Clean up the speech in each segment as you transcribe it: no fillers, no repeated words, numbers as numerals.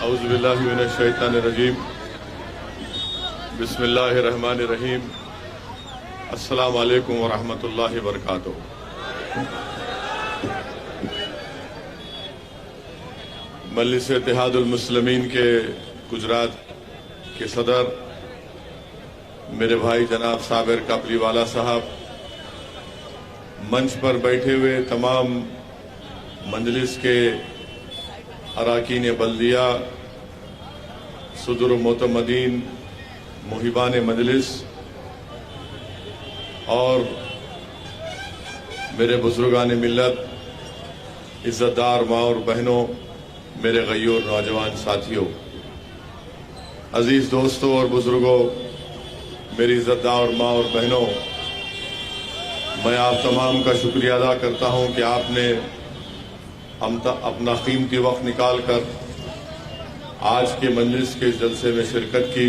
औज़ुबिल्लाहि मिनश्शैतानिर्रजीम बिस्मिल्लाहिर्रहमानिर्रहीम अस्सलामु अलैकुम व रहमतुल्लाहि व बरकातुहू। मजलिस इत्तेहादुल मुस्लिमीन के गुजरात के सदर मेरे भाई जनाब साबिर कापलीवाला साहब, मंच पर बैठे हुए तमाम मजलिस के अराकीन बल्दिया, सुदुर मोतमदीन, मुहिबान मजलिस और मेरे बुजुर्गान मिल्लत, इज्जतदार माँ और बहनों, मेरे गयूर नौजवान साथियों, अजीज दोस्तों और बुजुर्गों, मेरी इज्जतदार माँ और बहनों, मैं आप तमाम का शुक्रिया अदा करता हूँ कि आपने अपना कीमती वक्त निकाल कर आज के मजलिस के जलसे में शिरकत की।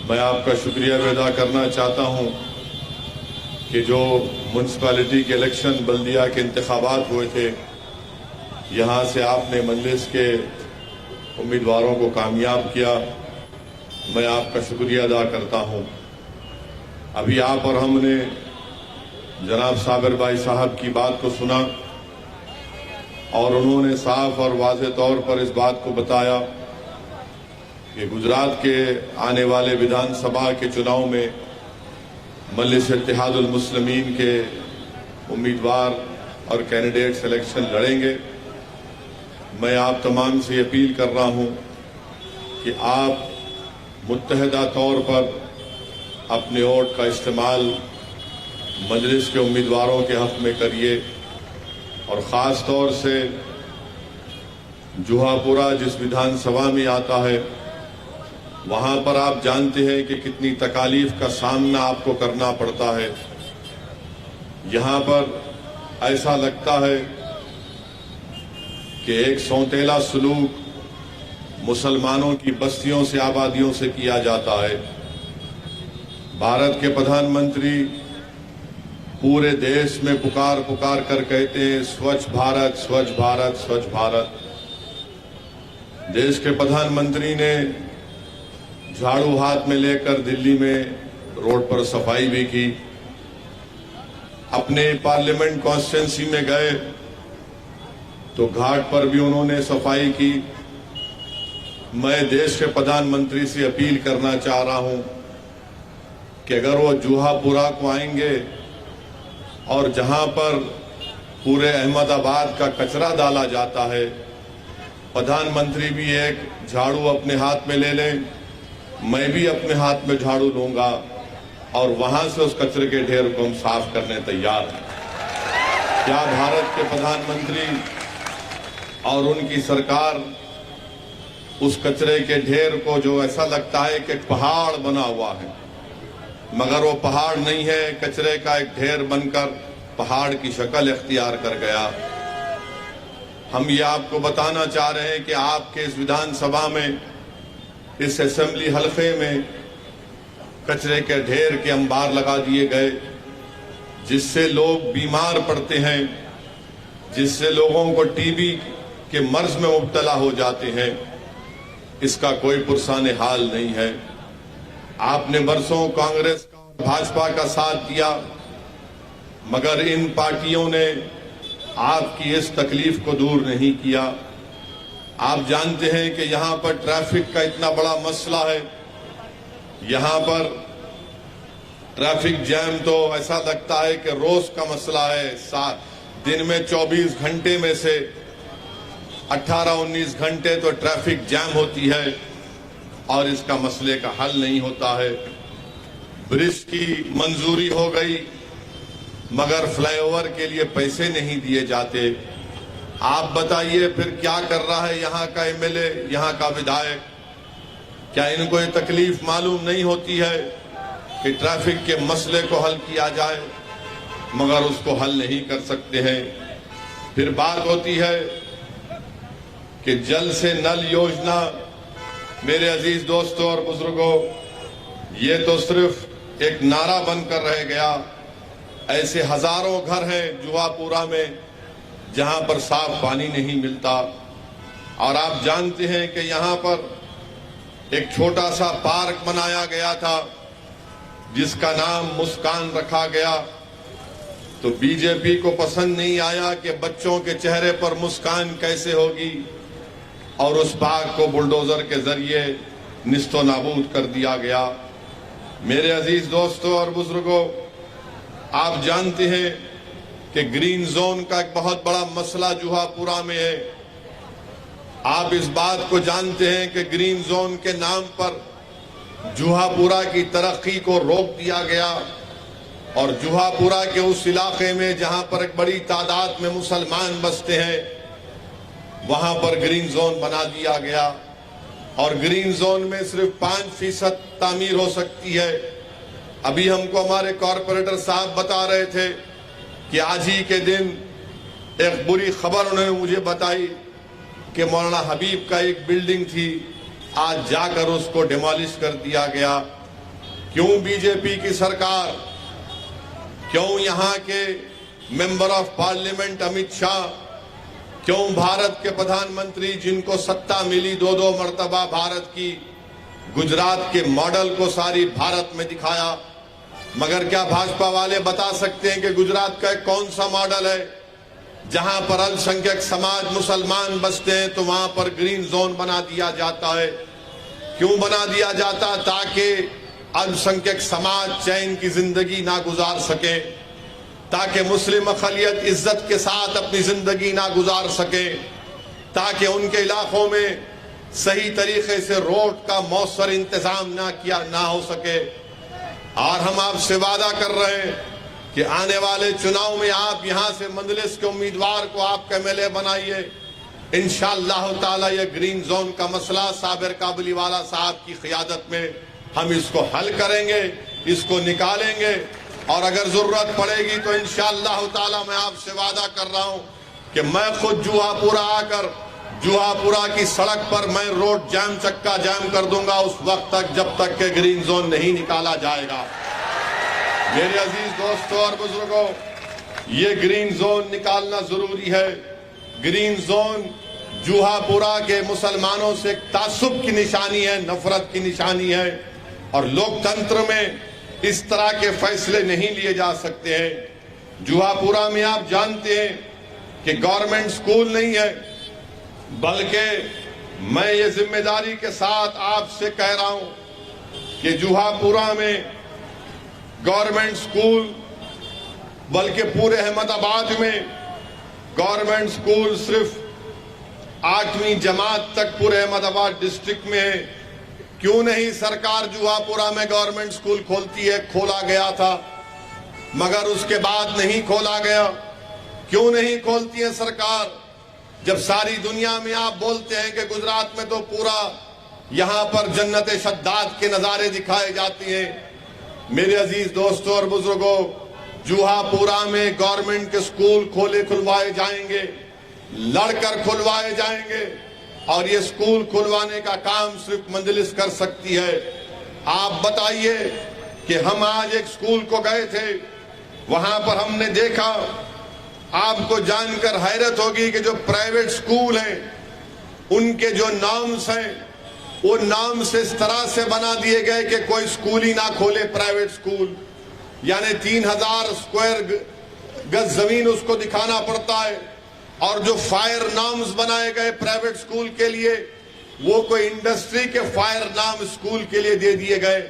मैं आपका शुक्रिया भी अदा करना चाहता हूँ कि जो म्यूनसिपैलिटी के इलेक्शन, बल्दिया के इंतखाबात हुए थे, यहाँ से आपने मजलिस के उम्मीदवारों को कामयाब किया। मैं आपका शुक्रिया अदा करता हूँ। अभी आप और हमने जनाब साबिर भाई साहब की बात को सुना और उन्होंने साफ और वाज़ेह तौर पर इस बात को बताया कि गुजरात के आने वाले विधानसभा के चुनाव में मजलिस इत्तेहादुल मुस्लिमीन के उम्मीदवार और कैंडिडेट इलेक्शन लड़ेंगे। मैं आप तमाम से अपील कर रहा हूं कि आप मुत्तहिदा तौर पर अपने वोट का इस्तेमाल मजलिस के उम्मीदवारों के हक में करिए और ख़ास तौर से जुहापुरा जिस विधानसभा में आता है, वहां पर आप जानते हैं कि कितनी तकालीफ का सामना आपको करना पड़ता है। यहां पर ऐसा लगता है कि एक सौतेला सलूक मुसलमानों की बस्तियों से, आबादियों से किया जाता है। भारत के प्रधानमंत्री पूरे देश में पुकार पुकार कर कहते हैं स्वच्छ भारत, स्वच्छ भारत, स्वच्छ भारत। देश के प्रधानमंत्री ने झाड़ू हाथ में लेकर दिल्ली में रोड पर सफाई भी की। अपने पार्लियामेंट कॉन्स्टिट्यूंसी में गए तो घाट पर भी उन्होंने सफाई की। मैं देश के प्रधानमंत्री से अपील करना चाह रहा हूं कि अगर वो जुहापुरा को आएंगे और जहां पर पूरे अहमदाबाद का कचरा डाला जाता है, प्रधानमंत्री भी एक झाड़ू अपने हाथ में ले लें, मैं भी अपने हाथ में झाड़ू लूंगा और वहां से उस कचरे के ढेर को हम साफ करने तैयार हैं। क्या भारत के प्रधानमंत्री और उनकी सरकार उस कचरे के ढेर को, जो ऐसा लगता है कि पहाड़ बना हुआ है, मगर वो पहाड़ नहीं है, कचरे का एक ढेर बनकर पहाड़ की शक्ल इख्तियार कर गया। हम ये आपको बताना चाह रहे हैं कि आपके इस विधानसभा में, इस असेंबली हल्के में कचरे के ढेर के अंबार लगा दिए गए, जिससे लोग बीमार पड़ते हैं, जिससे लोगों को टीबी के मर्ज में मुब्तला हो जाते हैं। इसका कोई पुरसाने हाल नहीं है। आपने बरसों कांग्रेस का और भाजपा का साथ दिया, मगर इन पार्टियों ने आपकी इस तकलीफ को दूर नहीं किया। आप जानते हैं कि यहां पर ट्रैफिक का इतना बड़ा मसला है। यहां पर ट्रैफिक जैम तो ऐसा लगता है कि रोज का मसला है। दिन में 24 घंटे में से 18-19 घंटे तो ट्रैफिक जैम होती है और इसका मसले का हल नहीं होता है। ब्रिज की मंजूरी हो गई, मगर फ्लाईओवर के लिए पैसे नहीं दिए जाते। आप बताइए फिर क्या कर रहा है यहाँ का एमएलए, यहाँ का विधायक? क्या इनको ये तकलीफ मालूम नहीं होती है कि ट्रैफिक के मसले को हल किया जाए, मगर उसको हल नहीं कर सकते हैं। फिर बात होती है कि जल से नल योजना। मेरे अजीज दोस्तों और बुजुर्गों, ये तो सिर्फ एक नारा बनकर रह गया। ऐसे हजारों घर हैं जुहापुरा में जहां पर साफ पानी नहीं मिलता। और आप जानते हैं कि यहां पर एक छोटा सा पार्क बनाया गया था जिसका नाम मुस्कान रखा गया। तो बीजेपी को पसंद नहीं आया कि बच्चों के चेहरे पर मुस्कान कैसे होगी, और उस पार्क को बुलडोजर के जरिए निस्तो नाबूद कर दिया गया। मेरे अजीज दोस्तों और बुजुर्गों, आप जानते हैं कि ग्रीन जोन का एक बहुत बड़ा मसला जुहापुरा में है। आप इस बात को जानते हैं कि ग्रीन जोन के नाम पर जुहापुरा की तरक्की को रोक दिया गया, और जुहापुरा के उस इलाके में जहां पर एक बड़ी तादाद में मुसलमान बसते हैं वहां पर ग्रीन जोन बना दिया गया। और ग्रीन जोन में सिर्फ 5% तामीर हो सकती है। अभी हमको हमारे कॉरपोरेटर साहब बता रहे थे कि आज ही के दिन एक बुरी खबर उन्होंने मुझे बताई कि मौलाना हबीब का एक बिल्डिंग थी, आज जाकर उसको डिमोलिश कर दिया गया। क्यों बीजेपी की सरकार, क्यों यहाँ के member of parliament Amit Shah, क्यों भारत के प्रधानमंत्री जिनको सत्ता मिली 2-2 मर्तबा भारत की, गुजरात के मॉडल को सारी भारत में दिखाया, मगर क्या भाजपा वाले बता सकते हैं कि गुजरात का कौन सा मॉडल है जहां पर अल्पसंख्यक समाज मुसलमान बसते हैं तो वहां पर ग्रीन जोन बना दिया जाता है? क्यों बना दिया जाता? ताकि अल्पसंख्यक समाज चैन की जिंदगी ना गुजार सके, ताकि मुस्लिम अक़लियत इज्जत के साथ अपनी जिंदगी ना गुजार सके, ताकि उनके इलाकों में सही तरीके से रोड का मौसर इंतजाम ना हो सके। और हम आपसे वादा कर रहे हैं कि आने वाले चुनाव में आप यहां से मंदलिस के उम्मीदवार को आप MLA बनाइए। इंशाअल्लाह ताला ये ग्रीन जोन का मसला साबिर काबुलीवाला साहब की क़ियादत में हम इसको हल करेंगे, इसको निकालेंगे, और अगर जरूरत पड़ेगी तो इंशाअल्लाह ताला मैं आपसे वादा कर रहा हूं कि मैं खुद जुहापुरा आकर जुहापुरा की सड़क पर मैं रोड जाम चक्का जाम कर दूंगा उस वक्त तक जब तक के ग्रीन जोन नहीं निकाला जाएगा। मेरे अजीज दोस्तों और बुजुर्गों, ये ग्रीन जोन निकालना जरूरी है। ग्रीन जोन जुहापुरा के मुसलमानों से तासुब की निशानी है, नफरत की निशानी है, और लोकतंत्र में इस तरह के फैसले नहीं लिए जा सकते हैं। जुहापुरा में आप जानते हैं कि गवर्नमेंट स्कूल नहीं है, बल्कि मैं ये जिम्मेदारी के साथ आपसे कह रहा हूं कि जुहापुरा में गवर्नमेंट स्कूल, बल्कि पूरे अहमदाबाद में गवर्नमेंट स्कूल सिर्फ 8वीं जमात तक पूरे अहमदाबाद डिस्ट्रिक्ट में है। क्यों नहीं सरकार जुहापुरा में गवर्नमेंट स्कूल खोलती है? खोला गया था मगर उसके बाद नहीं खोला गया। क्यों नहीं खोलती है सरकार, जब सारी दुनिया में आप बोलते हैं कि गुजरात में तो पूरा यहां पर जन्नत शद्दाद के नजारे दिखाए जाते हैं? मेरे अजीज दोस्तों और बुजुर्गों, जुहापुरा में गवर्नमेंट के स्कूल खुलवाए जाएंगे, लड़कर खुलवाए जाएंगे, और ये स्कूल खुलवाने का काम सिर्फ मंजलिस कर सकती है। आप बताइए कि हम आज एक स्कूल को गए थे, वहां पर हमने देखा, आपको जानकर हैरत होगी कि जो प्राइवेट स्कूल हैं उनके जो नाम्स हैं वो नाम से इस तरह से बना दिए गए कि कोई स्कूल ही ना खोले। प्राइवेट स्कूल यानी 3000 स्क्वायर गज जमीन उसको दिखाना पड़ता है, और जो फायर नाम्स बनाए गए प्राइवेट स्कूल के लिए वो कोई इंडस्ट्री के फायर नाम स्कूल के लिए दे दिए गए।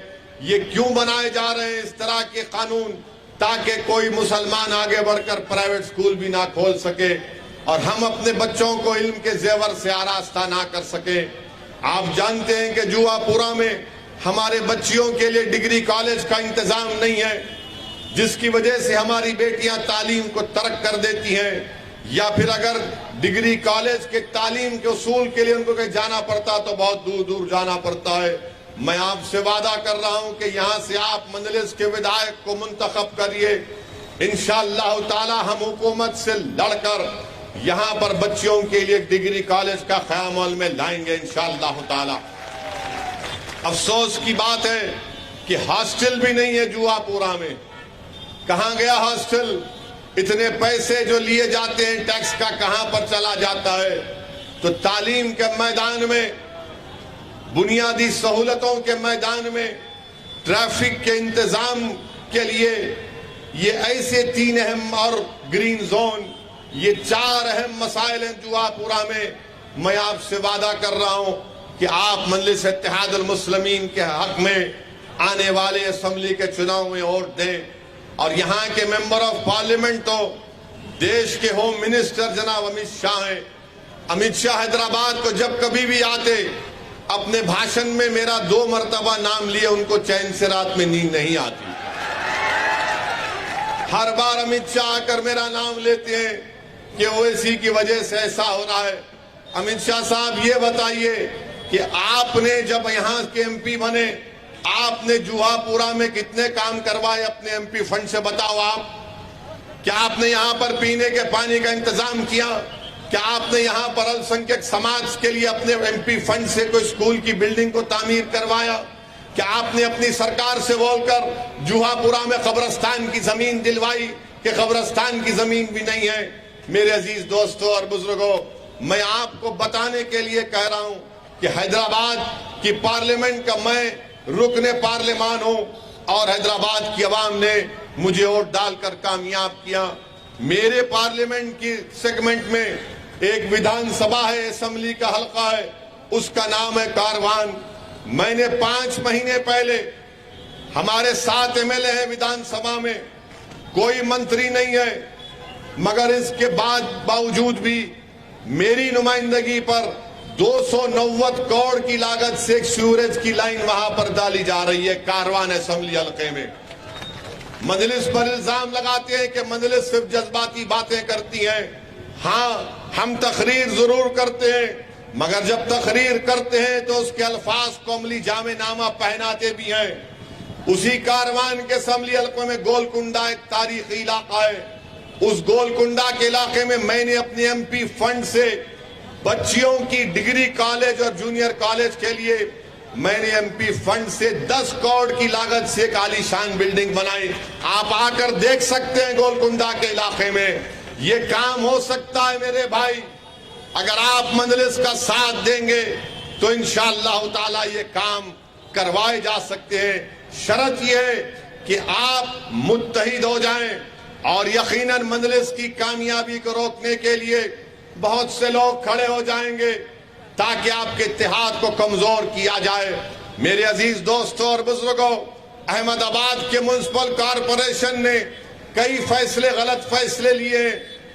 ये क्यों बनाए जा रहे हैं इस तरह के कानून? ताकि कोई मुसलमान आगे बढ़कर प्राइवेट स्कूल भी ना खोल सके और हम अपने बच्चों को इल्म के जेवर से आरास्ता ना कर सके। आप जानते हैं कि जुहापुरा में हमारे बच्चियों के लिए डिग्री कॉलेज का इंतजाम नहीं है, जिसकी वजह से हमारी बेटियां तालीम को तर्क कर देती हैं, या फिर अगर डिग्री कॉलेज के तालीम के उसूल के लिए उनको कहीं जाना पड़ता तो बहुत दूर दूर जाना पड़ता है। मैं आपसे वादा कर रहा हूं कि यहां से आप मंजलिस के विधायक को मुंतखब करिए। इंशाअल्लाह ताला हम हुकूमत से लड़कर यहां पर बच्चियों के लिए डिग्री कॉलेज का क़याम में लाएंगे इंशाअल्लाह ताला। अफसोस की बात है कि हॉस्टल भी नहीं है जुहापुरा में। कहां गया हॉस्टल? इतने पैसे जो लिए जाते हैं टैक्स का कहां पर चला जाता है? तो तालीम के मैदान में, बुनियादी सहूलतों के मैदान में, ट्रैफिक के इंतजाम के लिए ये ऐसे 3 अहम, और ग्रीन जोन, ये 4 अहम मसाइल हैं जुआपुरा में। मैं आपसे वादा कर रहा हूं कि आप मजलिस इत्तेहादुल मुस्लिमीन के हक में आने वाले असेंबली के चुनाव में वोट दें। और यहाँ के मेंबर ऑफ पार्लियामेंट तो देश के होम मिनिस्टर जनाब अमित शाह हैं। अमित शाह हैदराबाद को जब कभी भी आते, अपने भाषण में मेरा 2 मरतबा नाम लिए उनको चैन से रात में नींद नहीं आती। हर बार अमित शाह आकर मेरा नाम लेते हैं कि ओवैसी की वजह से ऐसा हो रहा है। अमित शाह साहब, ये बताइए कि आपने जब यहाँ के एमपी बने, आपने जुआपुरा में कितने काम करवाए अपने एमपी फंड से? बताओ आप। क्या आपने यहाँ पर पीने के पानी का इंतजाम किया? क्या आपने यहाँ पर अल्पसंख्यक समाज के लिए अपने एमपी फंड से कोई स्कूल की बिल्डिंग को तामीर करवाया? क्या आपने अपनी सरकार से बोलकर जुहापुरा में कब्रिस्तान की जमीन दिलवाई कि कब्रिस्तान की जमीन भी नहीं है? मेरे अजीज दोस्तों और बुजुर्गों, मैं आपको बताने के लिए कह रहा हूं कि हैदराबाद की पार्लियामेंट का मैं रुकने पार्लियामान हूं और हैदराबाद की आवाम ने मुझे वोट डालकर कामयाब किया। मेरे पार्लियामेंट की सेगमेंट में एक विधानसभा है, असेंबली का हलका है, उसका नाम है कारवान। मैंने 5 महीने पहले, हमारे 7 एमएलए हैं विधानसभा में, कोई मंत्री नहीं है, मगर इसके बावजूद भी मेरी नुमाइंदगी पर 290 करोड़ की लागत से एक सीवरेज की लाइन वहां पर डाली जा रही है कारवान असेंबली हलके में। मजलिस पर इल्जाम लगाते हैं कि मजलिस सिर्फ जज्बाती बातें करती है। हाँ, हम तकरीर जरूर करते हैं, मगर जब तकरीर करते हैं तो उसके अल्फाज को अमली जामे नामा पहनाते भी हैं। उसी कारवान के असेंबली हलके में गोलकुंडा एक तारीखी इलाका है। उस गोलकुंडा के इलाके में मैंने अपने एमपी फंड से बच्चियों की डिग्री कॉलेज और जूनियर कॉलेज के लिए मैंने एमपी फंड से 10 करोड़ की लागत से एक आलीशान बिल्डिंग बनाई। आप आकर देख सकते हैं गोलकुंडा के इलाके में ये काम हो सकता है। मेरे भाई, अगर आप मजलिस का साथ देंगे तो इंशाअल्लाह ताला ये काम करवाए जा सकते हैं। शर्त यह है कि आप मुत्तहिद हो जाएं और यकीनन मजलिस की कामयाबी को रोकने के लिए बहुत से लोग खड़े हो जाएंगे ताकि आपके इत्तेहाद को कमजोर किया जाए। मेरे अजीज दोस्तों और बुजुर्गों, अहमदाबाद के म्युनिसिपल कॉरपोरेशन ने कई फैसले, गलत फैसले लिए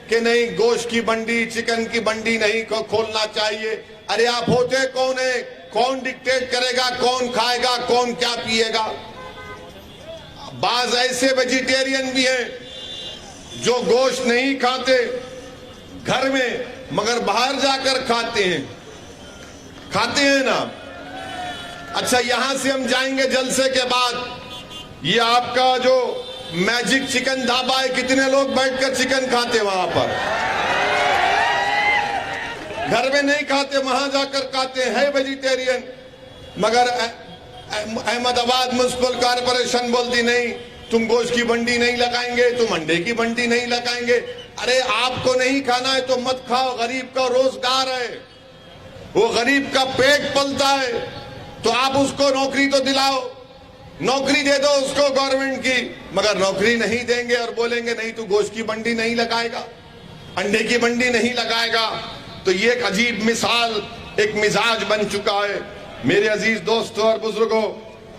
कि नहीं, गोश्त की मंडी, चिकन की मंडी नहीं को खोलना चाहिए। अरे आप होते कौन है? कौन डिक्टेट करेगा? कौन खाएगा? कौन क्या पिएगा? बाज ऐसे वेजिटेरियन भी हैं जो गोश्त नहीं खाते घर में, मगर बाहर जाकर खाते हैं ना। अच्छा, यहां से हम जाएंगे जलसे के बाद, ये आपका जो मैजिक चिकन ढाबा है, कितने लोग बैठकर चिकन खाते वहां पर? घर में नहीं खाते, वहां जाकर खाते हैं वेजिटेरियन। मगर अहमदाबाद म्युनिसिपल कॉरपोरेशन बोलती नहीं, तुम गोश्त की मंडी नहीं लगाएंगे, तुम अंडे की मंडी नहीं लगाएंगे। अरे आपको नहीं खाना है तो मत खाओ, गरीब का रोजगार है, वो गरीब का पेट पलता है, तो आप उसको नौकरी तो दिलाओ, नौकरी दे दो उसको गवर्नमेंट की। मगर नौकरी नहीं देंगे और बोलेंगे नहीं, तू गोश्त की मंडी नहीं लगाएगा, अंडे की मंडी नहीं लगाएगा। तो ये एक अजीब मिसाल, एक मिजाज बन चुका है। मेरे अजीज दोस्तों और बुजुर्गों,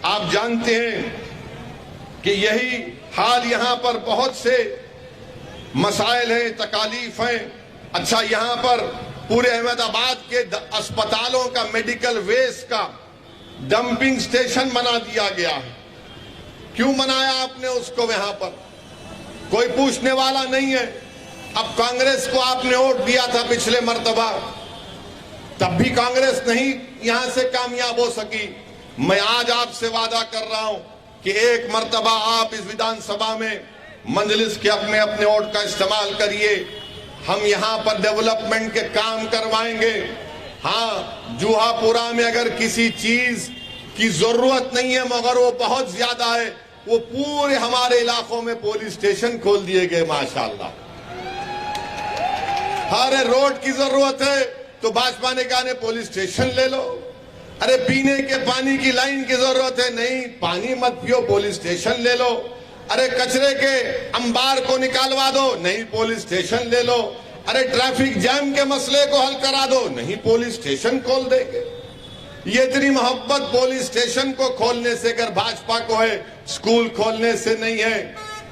आप जानते हैं कि यही हाल यहां पर बहुत से मसाइल हैं, तकालीफ हैं। अच्छा, यहां पर पूरे अहमदाबाद के अस्पतालों का मेडिकल वेस्ट का डंपिंग स्टेशन बना दिया गया है। क्यों बनाया आपने उसको? यहां पर कोई पूछने वाला नहीं है। अब कांग्रेस को आपने वोट दिया था पिछले मर्तबा, तब भी कांग्रेस नहीं यहां से कामयाब हो सकी। मैं आज आपसे वादा कर रहा हूं कि एक मर्तबा आप इस विधानसभा में मजलिस के हक में अपने वोट का इस्तेमाल करिए। हम यहाँ पर डेवलपमेंट के काम करवाएंगे। हाँ, जुहापुरा में अगर किसी चीज की जरूरत नहीं है मगर वो बहुत ज्यादा है, वो पूरे हमारे इलाकों में पुलिस स्टेशन खोल दिए गए माशाल्लाह। हर रोड की जरूरत है, तो भाजपा ने कहा ने पुलिस स्टेशन ले लो। अरे पीने के पानी की लाइन की जरूरत है, नहीं पानी मत पियो, पुलिस स्टेशन ले लो। अरे कचरे के अंबार को निकालवा दो, नहीं पुलिस स्टेशन ले लो। अरे ट्रैफिक जैम के मसले को हल करा दो, नहीं पुलिस स्टेशन खोल देंगे। ये इतनी मोहब्बत पुलिस स्टेशन को खोलने से अगर भाजपा को है, स्कूल खोलने से नहीं है,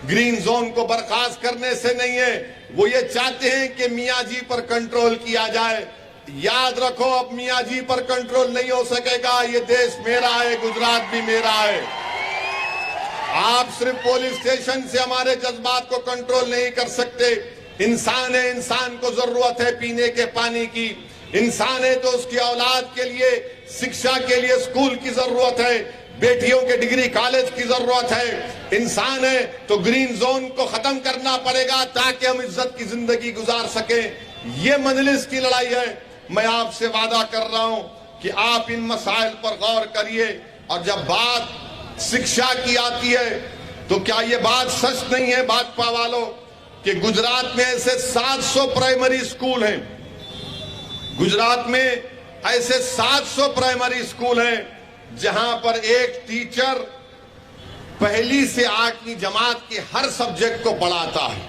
ग्रीन जोन को बर्खास्त करने से नहीं है। वो ये चाहते हैं कि मियाँ जी पर कंट्रोल किया जाए। याद रखो, अब मियाँ जी पर कंट्रोल नहीं हो सकेगा। ये देश मेरा है, गुजरात भी मेरा है। आप सिर्फ पुलिस स्टेशन से हमारे जज्बात को कंट्रोल नहीं कर सकते। इंसान है, इंसान को जरूरत है पीने के पानी की। इंसान है तो उसकी औलाद के लिए शिक्षा के लिए स्कूल की जरूरत है, बेटियों के डिग्री कॉलेज की जरूरत है। इंसान है तो ग्रीन जोन को खत्म करना पड़ेगा ताकि हम इज्जत की जिंदगी गुजार सकें। ये मजलिस की लड़ाई है। मैं आपसे वादा कर रहा हूं कि आप इन मसाइल पर गौर करिए। और जब बात शिक्षा की आती है तो क्या ये बात सच नहीं है भाजपा वालों कि गुजरात में ऐसे 700 प्राइमरी स्कूल हैं। गुजरात में ऐसे 700 प्राइमरी स्कूल हैं जहां पर एक टीचर पहली से 8वीं जमात के हर सब्जेक्ट को पढ़ाता है।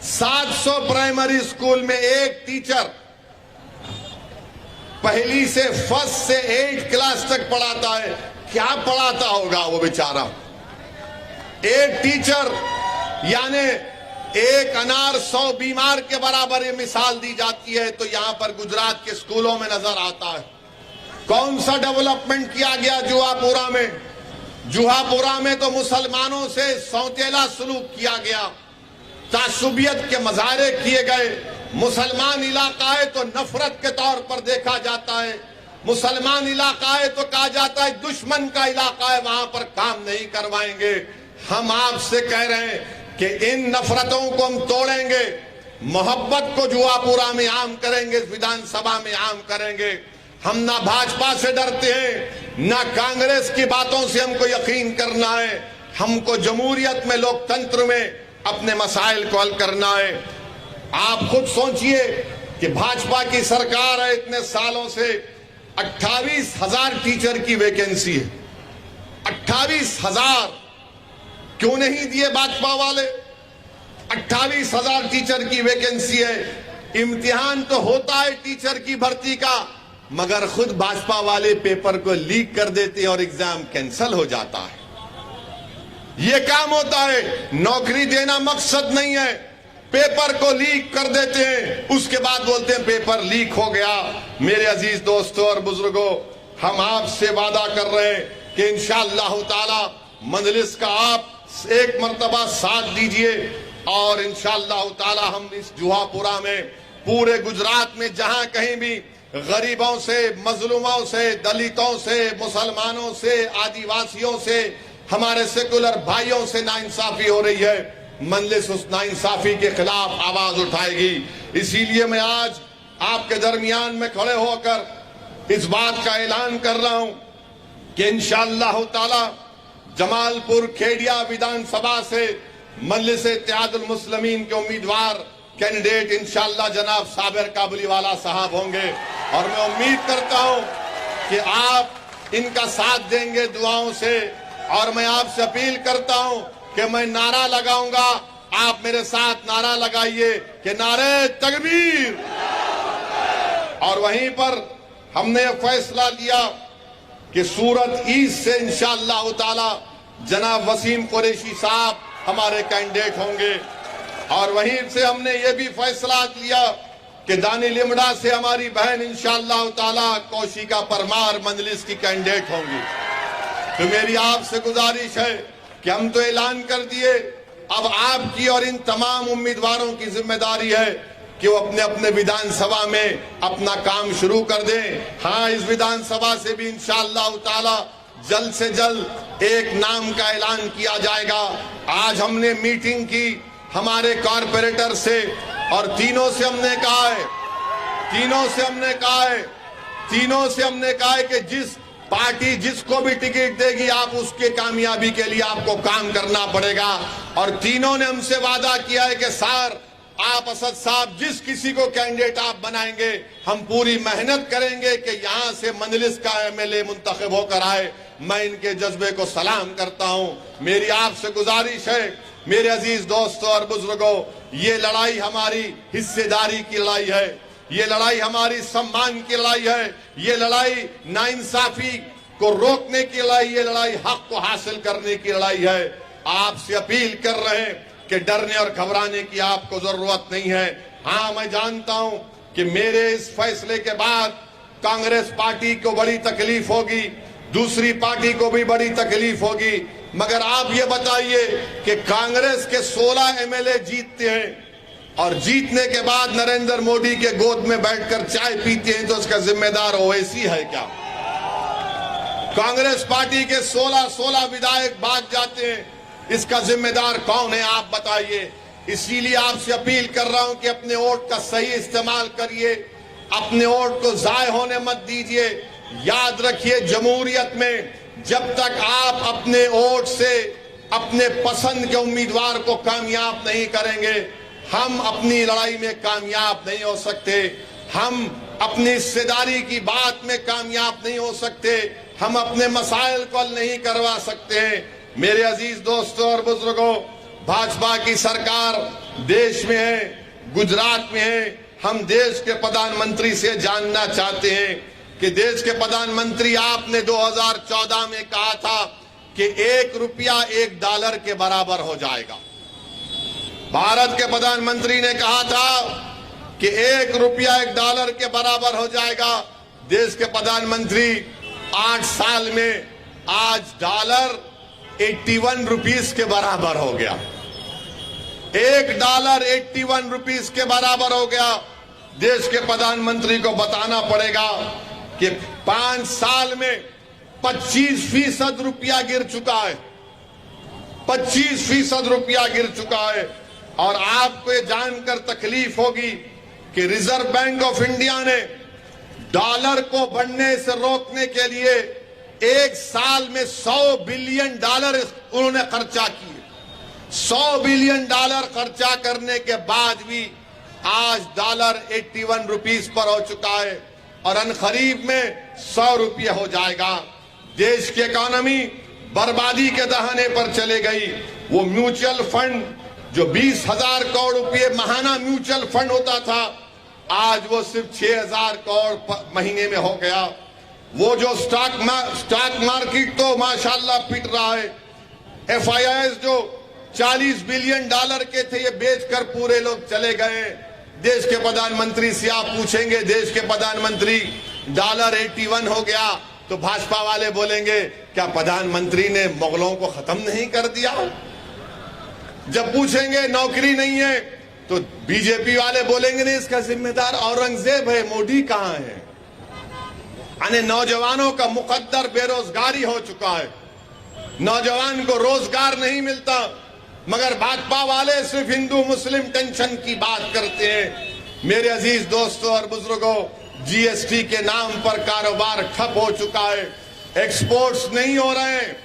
700 प्राइमरी स्कूल में एक टीचर पहली से फर्स्ट से 8 क्लास तक पढ़ाता है। क्या पढ़ाता होगा वो बेचारा। एक टीचर यानी एक अनार 100 बीमार के बराबर ये मिसाल दी जाती है। तो यहां पर गुजरात के स्कूलों में नजर आता है कौन सा डेवलपमेंट किया गया जुहापुरा में। जुहापुरा में तो मुसलमानों से सौतेला सलूक किया गया, तासुबियत के मजारे किए गए। मुसलमान इलाका है तो नफरत के तौर पर देखा जाता है। मुसलमान इलाका है तो कहा जाता है दुश्मन का इलाका है, वहां पर काम नहीं करवाएंगे। हम आपसे कह रहे हैं कि इन नफरतों को हम तोड़ेंगे, मोहब्बत को जुआपुरा में आम करेंगे, इस विधानसभा में आम करेंगे। हम ना भाजपा से डरते हैं, ना कांग्रेस की बातों से हमको यकीन करना है। हमको जमहूरियत में, लोकतंत्र में अपने मसाइल को हल करना है। आप खुद सोचिए कि भाजपा की सरकार है, इतने सालों से 28,000 टीचर की वैकेंसी है। 28,000 क्यों नहीं दिए भाजपा वाले। 28,000 टीचर की वैकेंसी है। इम्तिहान तो होता है टीचर की भर्ती का, मगर खुद भाजपा वाले पेपर को लीक कर देते हैं और एग्जाम कैंसिल हो जाता है। यह काम होता है। नौकरी देना मकसद नहीं है, पेपर को लीक कर देते हैं, उसके बाद बोलते हैं पेपर लीक हो गया। मेरे अजीज दोस्तों और बुजुर्गों, हम आपसे वादा कर रहे हैं कि इंशाअल्लाह ताला मजलिस का आप एक मर्तबा साथ दीजिए और इंशाअल्लाह ताला हम इस जुहापुरा में पूरे गुजरात में जहां कहीं भी गरीबों से, मजलूमों से, दलितों से, मुसलमानों से, आदिवासियों से, हमारे सेकुलर भाइयों से नाइंसाफी हो रही है, मजलिस उस नाइंसाफी के खिलाफ आवाज उठाएगी। इसीलिए मैं आज आपके दरमियान में खड़े होकर इस बात का ऐलान कर रहा हूं कि इंशाअल्लाह ताला जमालपुर खेड़िया विधानसभा से मजलिस इत्तेहादुल मुस्लिमीन के उम्मीदवार कैंडिडेट इंशाअल्लाह जनाब साबिर काबुलीवाला साहब होंगे। और मैं उम्मीद करता हूं कि आप इनका साथ देंगे दुआओं से। और मैं आपसे अपील करता हूं कि मैं नारा लगाऊंगा, आप मेरे साथ नारा लगाइए कि नारे तकबीर। और वहीं पर हमने फैसला लिया कि सूरत ईस्ट से इंशाअल्लाह ताला जनाब वसीम कुरैशी साहब हमारे कैंडिडेट होंगे। और वहीं से हमने ये भी फैसला लिया कि दानी लिमड़ा से हमारी बहन इंशाअल्लाह ताला कौशिका परमार मजलिस की कैंडिडेट होंगी। तो मेरी आपसे गुजारिश है कि हम तो ऐलान कर दिए, अब आपकी और इन तमाम उम्मीदवारों की जिम्मेदारी है कि वो अपने अपने विधानसभा में अपना काम शुरू कर दें। हाँ, इस विधानसभा से भी इंशाअल्लाह ताला जल्द से जल्द एक नाम का ऐलान किया जाएगा। आज हमने मीटिंग की हमारे कॉरपोरेटर से और तीनों से हमने कहा है कि जिस पार्टी जिसको भी टिकट देगी आप उसके कामयाबी के लिए आपको काम करना पड़ेगा। और तीनों ने हमसे वादा किया है कि सर आप असद साहब जिस किसी को कैंडिडेट आप बनाएंगे, हम पूरी मेहनत करेंगे कि यहां से मंजलिस का एमएलए मुंतखब होकर आए। मैं इनके जज्बे को सलाम करता हूं। मेरी आपसे गुजारिश है मेरे अजीज दोस्तों और बुजुर्गों, ये लड़ाई हमारी हिस्सेदारी की लड़ाई है, ये लड़ाई हमारी सम्मान की लड़ाई है, ये लड़ाई नाइंसाफी को रोकने की लड़ाई, ये लड़ाई हक को हासिल करने की लड़ाई है। आपसे अपील कर रहे हैं कि डरने और घबराने की आपको जरूरत नहीं है। हाँ, मैं जानता हूं कि मेरे इस फैसले के बाद कांग्रेस पार्टी को बड़ी तकलीफ होगी, दूसरी पार्टी को भी बड़ी तकलीफ होगी, मगर आप ये बताइए कि कांग्रेस के 16 एमएलए जीतते हैं और जीतने के बाद नरेंद्र मोदी के गोद में बैठकर चाय पीते हैं, तो उसका जिम्मेदार ओवैसी है क्या? कांग्रेस पार्टी के 16 विधायक भाग जाते हैं, इसका जिम्मेदार कौन है? आप बताइए। इसीलिए आपसे अपील कर रहा हूं कि अपने वोट का सही इस्तेमाल करिए, अपने वोट को जाय होने मत दीजिए। याद रखिए, जमहूरियत में जब तक आप अपने वोट से अपने पसंद के उम्मीदवार को कामयाब नहीं करेंगे, हम अपनी लड़ाई में कामयाब नहीं हो सकते, हम अपनी हिस्सेदारी की बात में कामयाब नहीं हो सकते, हम अपने मसाइल को हल नहीं करवा सकते हैं। मेरे अजीज दोस्तों और बुजुर्गों, भाजपा की सरकार देश में है, गुजरात में है। हम देश के प्रधानमंत्री से जानना चाहते हैं कि देश के प्रधानमंत्री, आपने 2014 में कहा था कि 1 रुपया $1 के बराबर हो जाएगा। भारत के प्रधानमंत्री ने कहा था कि 1 रुपया $1 के बराबर हो जाएगा। देश के प्रधानमंत्री 8 साल में आज डॉलर 81 रुपीस के बराबर हो गया। $1 81 रुपीस के बराबर हो गया। देश के प्रधानमंत्री को बताना पड़ेगा कि 5 साल में 25% रुपया गिर चुका है, 25% रुपया गिर चुका है। और आपको ये जानकर तकलीफ होगी कि रिजर्व बैंक ऑफ इंडिया ने डॉलर को बढ़ने से रोकने के लिए 1 साल में $100 बिलियन उन्होंने खर्चा किए। $100 बिलियन खर्चा करने के बाद भी आज डॉलर 81 रुपीस पर हो चुका है और अनखरीब में 100 रुपये हो जाएगा। देश की इकोनॉमी बर्बादी के दहाने पर चले गई। वो म्यूचुअल फंड जो 20,000 करोड़ रुपये महाना म्यूचुअल फंड होता था, आज वो सिर्फ 6,000 करोड़ महीने में हो गया। वो जो स्टॉक मार्केट तो माशाल्लाह पिट रहा है। FIIs जो $40 बिलियन के थे, ये बेचकर पूरे लोग चले गए। देश के प्रधानमंत्री से आप पूछेंगे, देश के प्रधानमंत्री डॉलर 81 हो गया, तो भाजपा वाले बोलेंगे क्या प्रधानमंत्री ने मुगलों को खत्म नहीं कर दिया? जब पूछेंगे नौकरी नहीं है, तो बीजेपी वाले बोलेंगे नहीं, इसका जिम्मेदार औरंगजेब है, मोदी कहां है? यानी नौजवानों का मुकद्दर बेरोजगारी हो चुका है, नौजवान को रोजगार नहीं मिलता, मगर भाजपा वाले सिर्फ हिंदू मुस्लिम टेंशन की बात करते हैं। मेरे अजीज दोस्तों और बुजुर्गों, GST के नाम पर कारोबार ठप हो चुका है। एक्सपोर्ट्स नहीं हो रहे हैं,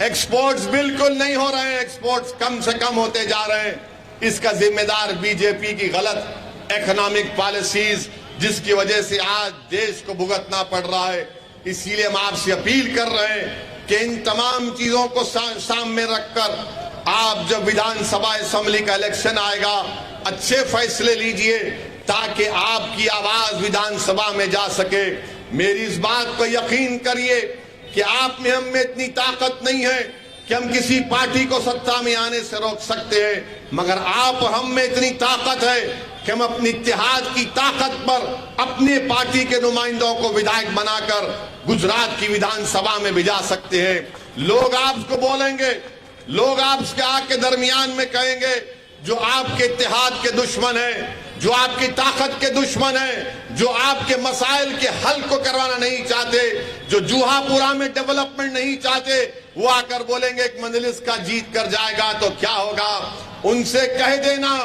एक्सपोर्ट्स बिल्कुल नहीं हो रहे हैं, एक्सपोर्ट्स कम से कम होते जा रहे हैं। इसका जिम्मेदार बीजेपी की गलत इकोनॉमिक पॉलिसीज, जिसकी वजह से आज देश को भुगतना पड़ रहा है। इसीलिए हम आपसे अपील कर रहे हैं कि इन तमाम चीजों को सामने रखकर आप जब विधानसभा असेंबली का इलेक्शन आएगा, अच्छे फैसले लीजिए ताकि आपकी आवाज विधानसभा में जा सके। मेरी इस बात को यकीन करिए कि आप में हम में इतनी ताकत नहीं है कि हम किसी पार्टी को सत्ता में आने से रोक सकते हैं, मगर आप हम में इतनी ताकत है कि हम अपनी इत्तेहाद की ताकत पर अपने पार्टी के नुमाइंदों को विधायक बनाकर गुजरात की विधानसभा में भिजा सकते हैं। लोग आपको बोलेंगे, लोग आपके आग के दरमियान में कहेंगे जो आपके इत्तेहाद के दुश्मन है, जो आपकी ताकत के दुश्मन है, जो आपके मसाइल के हल को करवाना नहीं चाहते, जो जूहापुरा में डेवलपमेंट नहीं चाहते, वो आकर बोलेंगे एक मंजलिस का जीत कर जाएगा तो क्या होगा। उनसे कह देना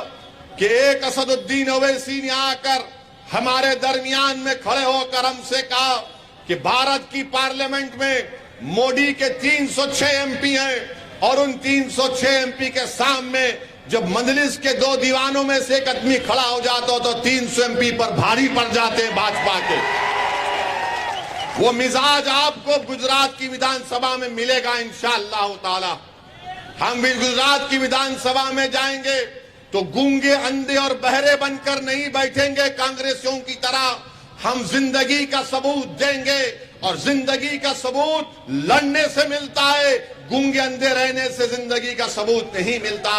कि एक असदुद्दीन ओवैसी ने आकर हमारे दरमियान में खड़े होकर हमसे कहा कि भारत की पार्लियामेंट में मोदी के 306 MP हैं और उन 306 MP के सामने जब मजलिस के दो दीवानों में से एक आदमी खड़ा हो जाता तो 300 एमपी पर भारी पड़ जाते भाजपा के। वो मिजाज आपको गुजरात की विधानसभा में मिलेगा इंशाअल्लाह ताला। हम भी गुजरात की विधानसभा में जाएंगे तो गूंगे, अंधे और बहरे बनकर नहीं बैठेंगे कांग्रेसियों की तरह। हम जिंदगी का सबूत देंगे और जिंदगी का सबूत लड़ने से मिलता है, गूंगे अंधे रहने से जिंदगी का सबूत नहीं मिलता।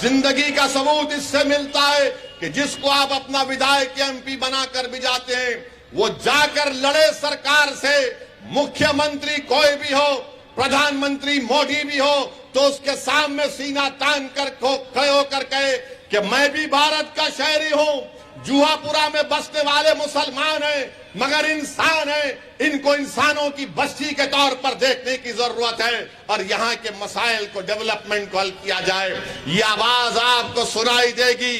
जिंदगी का सबूत इससे मिलता है कि जिसको आप अपना विधायक एमपी बनाकर भी जाते हैं, वो जाकर लड़े सरकार से। मुख्यमंत्री कोई भी हो, प्रधानमंत्री मोदी भी हो, तो उसके सामने सीना तान कर खड़े होकर कहे कि मैं भी भारत का शहरी हूं, जुहापुरा में बसने वाले मुसलमान हैं मगर इंसान हैं, इनको इंसानों की बस्ती के तौर पर देखने की जरूरत है और यहाँ के मसाइल को, डेवलपमेंट को हल किया जाए। ये आवाज आपको सुनाई देगी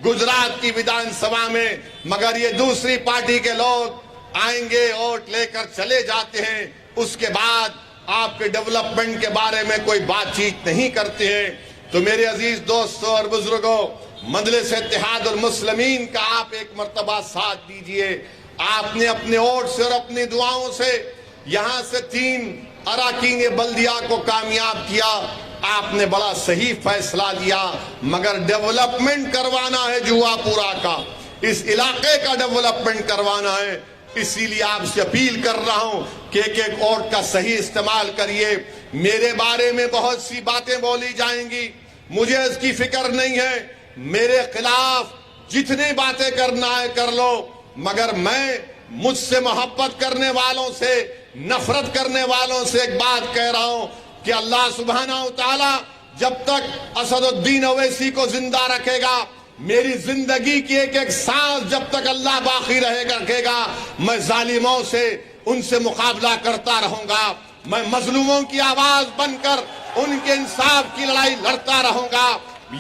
गुजरात की विधानसभा में, मगर ये दूसरी पार्टी के लोग आएंगे, वोट लेकर चले जाते हैं, उसके बाद आपके डेवलपमेंट के बारे में कोई बातचीत नहीं करते हैं। तो मेरे अजीज दोस्तों और बुजुर्गों, मजलिस इत्तेहाद और मुस्लिमीन का आप एक मर्तबा साथ दीजिए। आपने अपने वोट से और अपनी दुआओं से यहां से 3 अराकीन बल्दिया को कामयाब किया। आपने बड़ा सही फैसला लिया, मगर डेवलपमेंट करवाना है जुहापुरा का, इस इलाके का डेवलपमेंट करवाना है। इसीलिए आपसे अपील कर रहा हूं कि एक वोट का सही इस्तेमाल करिए। मेरे बारे में बहुत सी बातें बोली जाएंगी, मुझे इसकी फिक्र नहीं है। मेरे खिलाफ जितनी बातें करना है कर लो, मगर मैं मुझसे मोहब्बत करने वालों से, नफरत करने वालों से एक बात कह रहा हूं कि अल्लाह सुब्हानहू तआला जब तक असदुद्दीन ओवैसी को जिंदा रखेगा, मेरी जिंदगी की एक एक सांस जब तक अल्लाह बाकी रखेगा, मैं जालिमों से, उनसे मुकाबला करता रहूंगा। मैं मजलूमों की आवाज बनकर उनके इंसाफ की लड़ाई लड़ता रहूंगा।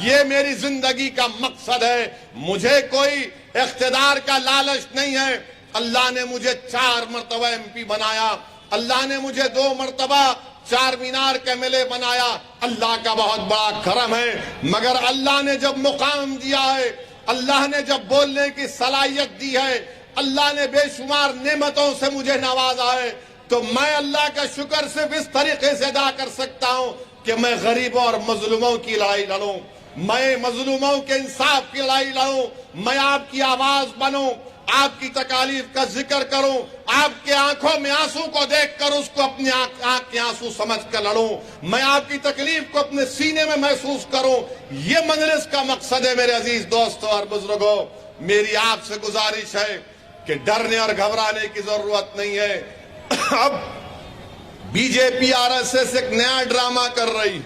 ये मेरी जिंदगी का मकसद है। मुझे कोई इख्तिदार का लालच नहीं है। अल्लाह ने मुझे 4 मरतबा एमपी बनाया, अल्लाह ने मुझे 2 मरतबा 4 मीनार के मेले बनाया, अल्लाह का बहुत बड़ा करम है। मगर अल्लाह ने जब मुकाम दिया है, अल्लाह ने जब बोलने की सलाहियत दी है, अल्लाह ने बेशुमार नेमतों से मुझे नवाजा है, तो मैं अल्लाह का शुक्र सिर्फ इस तरीके से अदा कर सकता हूं कि मैं गरीबों और मजलूमों की लड़ाई लड़ूं, मैं मजलूमों के इंसाफ की लड़ाई लड़ूं, मैं आपकी आवाज बनूं, आपकी तकालीफ का जिक्र करूं, आपके आंखों में आंसू को देखकर उसको अपने आंख के आंसू समझ कर लड़ूं, मैं आपकी तकलीफ को अपने सीने में महसूस करूं। ये मजलिस का मकसद है मेरे अजीज दोस्तों और बुजुर्गों। मेरी आपसे गुजारिश है कि डरने और घबराने की जरूरत नहीं है। अब बीजेपी आरएसएस एक नया ड्रामा कर रही,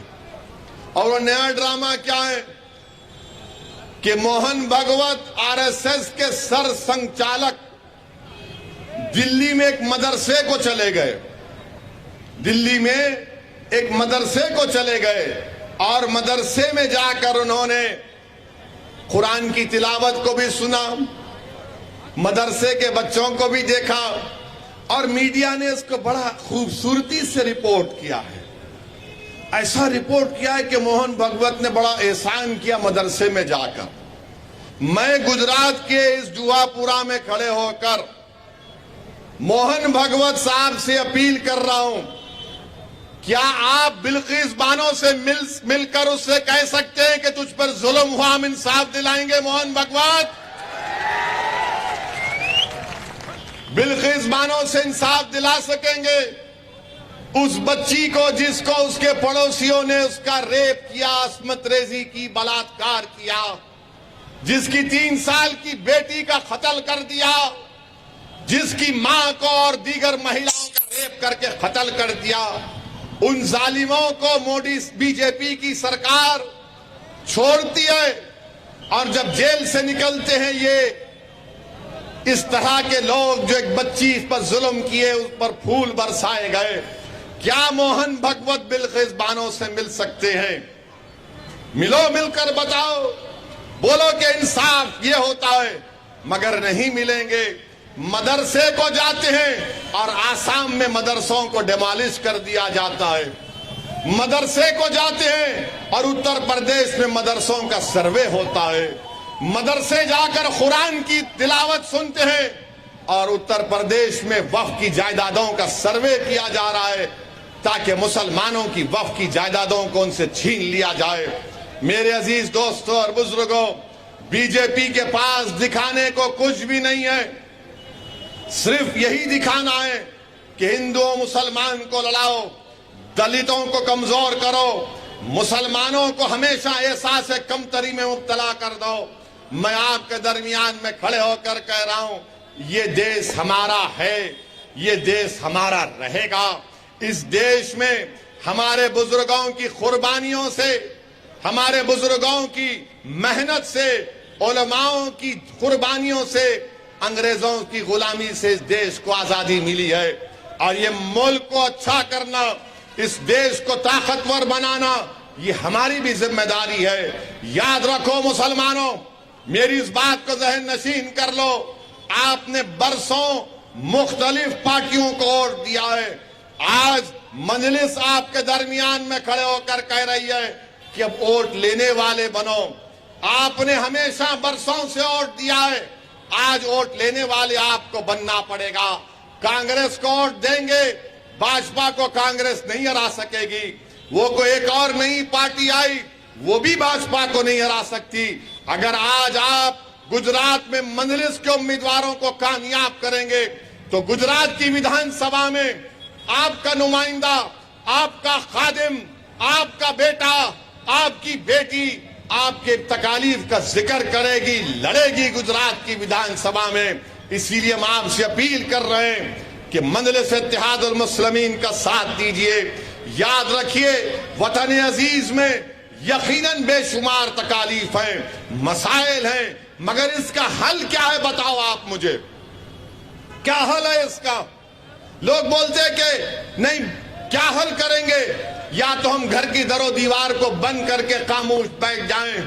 और वो नया ड्रामा क्या है कि मोहन भागवत आरएसएस के सर संचालक दिल्ली में एक मदरसे को चले गए, दिल्ली में एक मदरसे को चले गए और मदरसे में जाकर उन्होंने कुरान की तिलावत को भी सुना, मदरसे के बच्चों को भी देखा, और मीडिया ने इसको बड़ा खूबसूरती से रिपोर्ट किया है। ऐसा रिपोर्ट किया है कि मोहन भागवत ने बड़ा एहसान किया मदरसे में जाकर। मैं गुजरात के इस जुहापुरा में खड़े होकर मोहन भागवत साहब से अपील कर रहा हूं, क्या आप बिल्किस बानो से मिलकर उससे कह सकते हैं कि तुझ पर जुल्म हुआ, हम इंसाफ दिलाएंगे? मोहन भागवत, बिल्किस बानो से इंसाफ दिला सकेंगे? उस बच्ची को जिसको उसके पड़ोसियों ने उसका रेप किया, अस्मत रेजी की, बलात्कार किया, जिसकी 3 साल की बेटी का कत्ल कर दिया, जिसकी मां को और दीगर महिलाओं का रेप करके कत्ल कर दिया, उन जालिमों को मोदी बीजेपी की सरकार छोड़ती है, और जब जेल से निकलते हैं ये इस तरह के लोग जो एक बच्ची पर जुल्म किए, उस पर फूल बरसाए गए, क्या मोहन भागवत बिल्किस बानो से मिल सकते हैं? मिलो, मिलकर बताओ, बोलो कि इंसाफ ये होता है, मगर नहीं मिलेंगे। मदरसे को जाते हैं और आसाम में मदरसों को डिमोलिश कर दिया जाता है। मदरसे को जाते हैं और उत्तर प्रदेश में मदरसों का सर्वे होता है। मदरसे जाकर कुरान की तिलावत सुनते हैं और उत्तर प्रदेश में वक्फ की जायदादों का सर्वे किया जा रहा है ताकि मुसलमानों की वक्फ की जायदादों को उनसे छीन लिया जाए। मेरे अजीज दोस्तों और बुजुर्गों, बीजेपी के पास दिखाने को कुछ भी नहीं है, सिर्फ यही दिखाना है कि हिंदुओं मुसलमान को लड़ाओ, दलितों को कमजोर करो, मुसलमानों को हमेशा एहसास कमतरी में मुब्तला कर दो। मैं आपके दरमियान में खड़े होकर कह रहा हूं, ये देश हमारा है, ये देश हमारा रहेगा। इस देश में हमारे बुजुर्गों की कुर्बानियों से, हमारे बुजुर्गों की मेहनत से, उलमाओं की कुर्बानियों से, अंग्रेजों की गुलामी से इस देश को आजादी मिली है। और ये मुल्क को अच्छा करना, इस देश को ताकतवर बनाना, ये हमारी भी जिम्मेदारी है। याद रखो मुसलमानों, मेरी इस बात को जहन नशीन कर लो, आपने बरसों मुख्तलिफ पार्टियों को वोट दिया है। आज मजलिस आपके दरमियान में खड़े होकर कह रही है कि अब वोट लेने वाले बनो। आपने हमेशा बरसों से वोट दिया है, आज वोट लेने वाले आपको बनना पड़ेगा। कांग्रेस को वोट देंगे, भाजपा को कांग्रेस नहीं हरा सकेगी। वो कोई एक और नई पार्टी आई, वो भी भाजपा को नहीं हरा सकती। अगर आज आप गुजरात में मजलिस के उम्मीदवारों को कामयाब करेंगे तो गुजरात की विधानसभा में आपका नुमाइंदा, आपका खादिम, आपका बेटा, आपकी बेटी आपके तकालीफ का जिक्र करेगी, लड़ेगी गुजरात की विधानसभा में। इसीलिए हम आपसे अपील कर रहे हैं कि मजलिस इत्तेहादुल मुस्लिमीन का साथ दीजिए। याद रखिए, वतन अजीज में यकीनन बेशुमार तकालीफ हैं, मसाइल हैं, मगर इसका हल क्या है बताओ आप मुझे, क्या हल है इसका? लोग बोलते हैं कि नहीं, क्या हल करेंगे? या तो हम घर की दरो दीवार को बंद करके खामोश बैठ जाएं,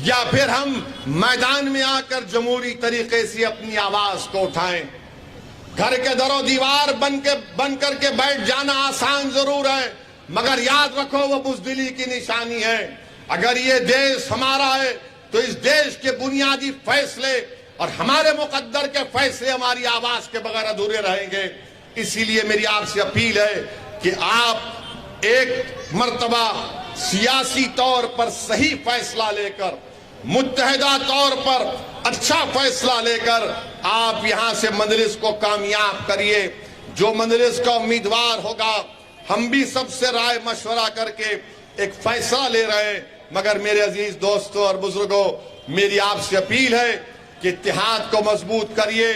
या फिर हम मैदान में आकर जमहूरी तरीके से अपनी आवाज को उठाएं। घर के दरो दीवार बंद करके बैठ जाना आसान जरूर है, मगर याद रखो वो बुज़दिली की निशानी है। अगर ये देश हमारा है तो इस देश के बुनियादी फैसले और हमारे मुकद्दर के फैसले हमारी आवाज के बगैर अधूरे रहेंगे। इसीलिए मेरी आपसे अपील है कि आप एक मर्तबा सियासी तौर पर सही फैसला लेकर, मुत्तहिदा तौर पर अच्छा फैसला लेकर आप यहां से मजलिस को कामयाब करिए। जो मजलिस का उम्मीदवार होगा, हम भी सबसे राय मशवरा करके एक फैसला ले रहे हैं। मगर मेरे अजीज दोस्तों और बुजुर्गों, मेरी आपसे अपील है कि इत्तेहाद को मजबूत करिए,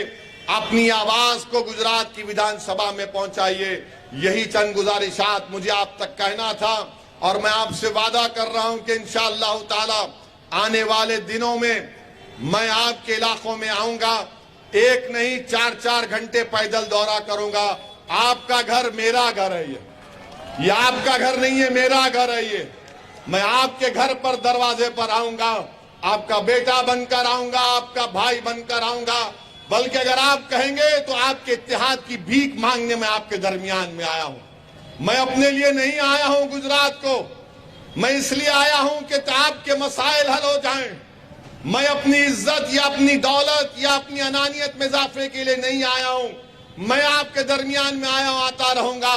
अपनी आवाज को गुजरात की विधानसभा में पहुंचाइए। यही चंद गुजारिशात मुझे आप तक कहना था और मैं आपसे वादा कर रहा हूं कि इंशाअल्लाह ताला आने वाले दिनों में मैं आपके इलाकों में आऊंगा। एक नहीं, 4-4 घंटे पैदल दौरा करूंगा। आपका घर मेरा घर है, ये आपका घर नहीं है, मेरा घर है ये। मैं आपके घर पर दरवाजे पर आऊंगा, आपका बेटा बनकर आऊंगा, आपका भाई बनकर आऊंगा। बल्कि अगर आप कहेंगे तो आपके इत्तेहाद की भीख मांगने में आपके दरमियान में आया हूं। मैं अपने लिए नहीं आया हूं गुजरात को, मैं इसलिए आया हूं कि आपके मसाइल हल हो जाएं। मैं अपनी इज्जत या अपनी दौलत या अपनी अनानियत में इजाफे के लिए नहीं आया हूं। मैं आपके दरमियान में आया हूं, आता रहूंगा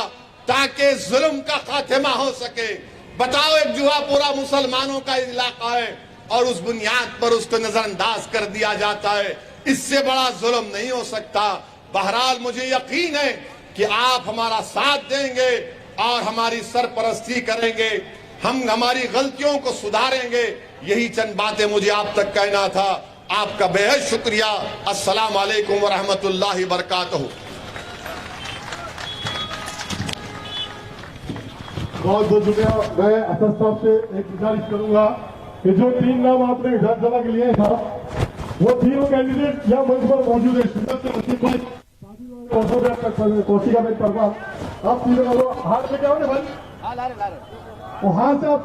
ताकि जुल्म का खात्मा हो सके। बताओ, एक जुहापुरा मुसलमानों का इलाका है और उस बुनियाद पर उसको नजरअंदाज कर दिया जाता है। इससे बड़ा जुल्म नहीं हो सकता। बहरहाल मुझे यकीन है कि आप हमारा साथ देंगे और हमारी सरपरस्ती करेंगे, हम हमारी गलतियों को सुधारेंगे। यही चंद बातें मुझे आप तक कहना था। आपका बेहद शुक्रिया। अस्सलाम वालेकुम व रहमतुल्लाहि व बरकातहू। बहुत बहुत शुक्रिया। मैं असद साहब से एक गुजारिश करूंगा कि जो 3 नाम आपने विधानसभा के लिए था, वो तीनों कैंडिडेट यहाँ मंच पर मौजूद है। कौशिका बेन परवार, आप तीनों हाथ में क्या हो भाई, वो हाथ से आप